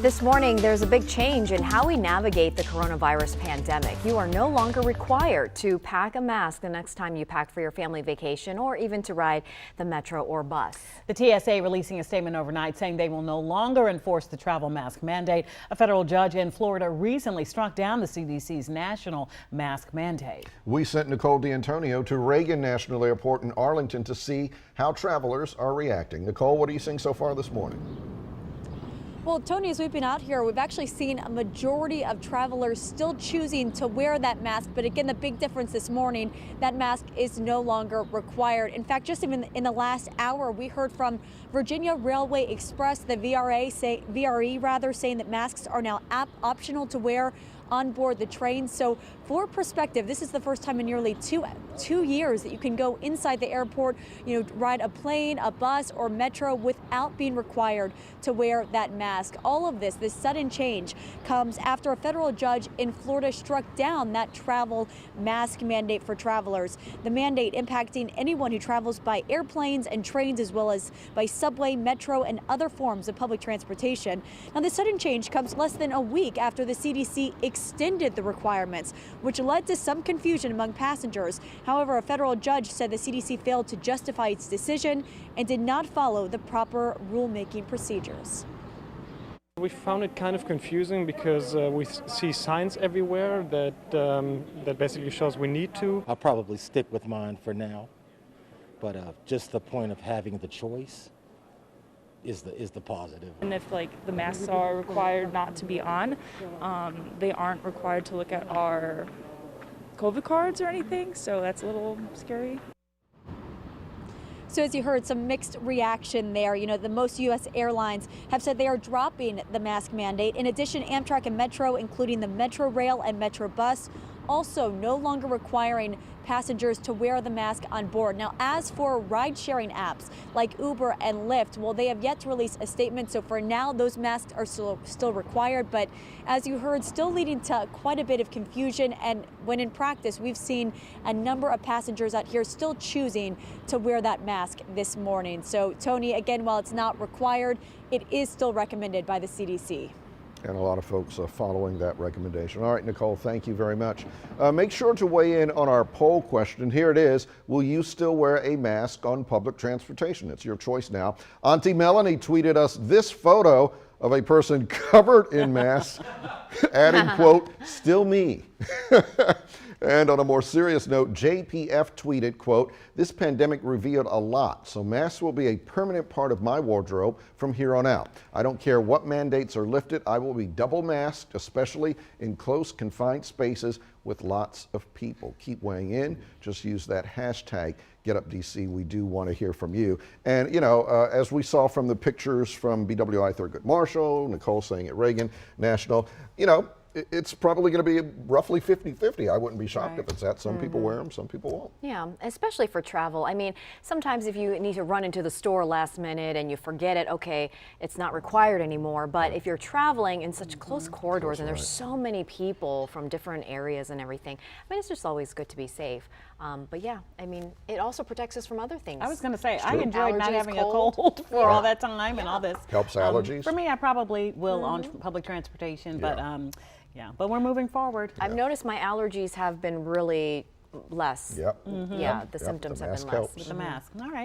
This morning, there's a big change in how we navigate the coronavirus pandemic. You are no longer required to pack a mask the next time you pack for your family vacation or even to ride the metro or bus. The TSA releasing a statement overnight saying they will no longer enforce the travel mask mandate. A federal judge in Florida recently struck down the CDC's national mask mandate. We sent Nicole D'Antonio to Reagan National Airport in Arlington to see how travelers are reacting. Nicole, what are you seeing so far this morning? Well, Tony, as we've been out here, we've actually seen a majority of travelers still choosing to wear that mask. But again, the big difference this morning, that mask is no longer required. In fact, just even in the last hour, we heard from Virginia Railway Express, the VRE, saying that masks are now optional to wear on board the train. So for perspective, this is the first time in nearly two years that you can go inside the airport, ride a plane, a bus or metro without being required to wear that mask. All of this sudden change comes after a federal judge in Florida struck down that travel mask mandate for travelers. The mandate impacting anyone who travels by airplanes and trains, as well as by subway, metro, and other forms of public transportation. Now, the sudden change comes less than a week after the CDC extended the requirements, which led to some confusion among passengers. However, a federal judge said the CDC failed to justify its decision and did not follow the proper rulemaking procedures. We found it kind of confusing because we see signs everywhere that basically shows we need to. I'll probably stick with mine for now, but just the point of having the choice is the positive. And if the masks are required not to be on, they aren't required to look at our COVID cards or anything, so that's a little scary. So as you heard, some mixed reaction there. The most U.S. airlines have said they are dropping the mask mandate. In addition, Amtrak and Metro, including the Metro Rail and Metro Bus, also no longer requiring passengers to wear the mask on board. Now, as for ride-sharing apps like Uber and Lyft, well, they have yet to release a statement. So for now, those masks are still required. But as you heard, still leading to quite a bit of confusion. And when in practice, we've seen a number of passengers out here still choosing to wear that mask this morning. So, Tony, again, while it's not required, it is still recommended by the CDC. And a lot of folks are following that recommendation. All right, Nicole, thank you very much. Make sure to weigh in on our poll question. Here it is. Will you still wear a mask on public transportation? It's your choice now. Auntie Melanie tweeted us this photo of a person covered in masks, adding, quote, "still me." And on a more serious note, JPF tweeted, quote, "This pandemic revealed a lot, so masks will be a permanent part of my wardrobe from here on out. I don't care what mandates are lifted, I will be double masked, especially in close, confined spaces with lots of people." Keep weighing in. Just use that hashtag GetUpDC. We do want to hear from you. And, as we saw from the pictures from BWI Thurgood Marshall, Nicole saying at Reagan National, it's probably going to be roughly 50-50. I wouldn't be shocked if it's that. Some people wear them, some people won't. Yeah, especially for travel. I mean, sometimes if you need to run into the store last minute and you forget it, okay, it's not required anymore. But if you're traveling in such close corridors and there's so many people from different areas and everything, I mean, it's just always good to be safe. But yeah, I mean, it also protects us from other things. I was going to say, I enjoyed not having a cold cold for all that time and all this. Helps allergies. For me, I probably will on public transportation, but yeah, but we're moving forward. I've noticed my allergies have been really less. Yep. Yeah, the symptoms have been less. With the mask. All right.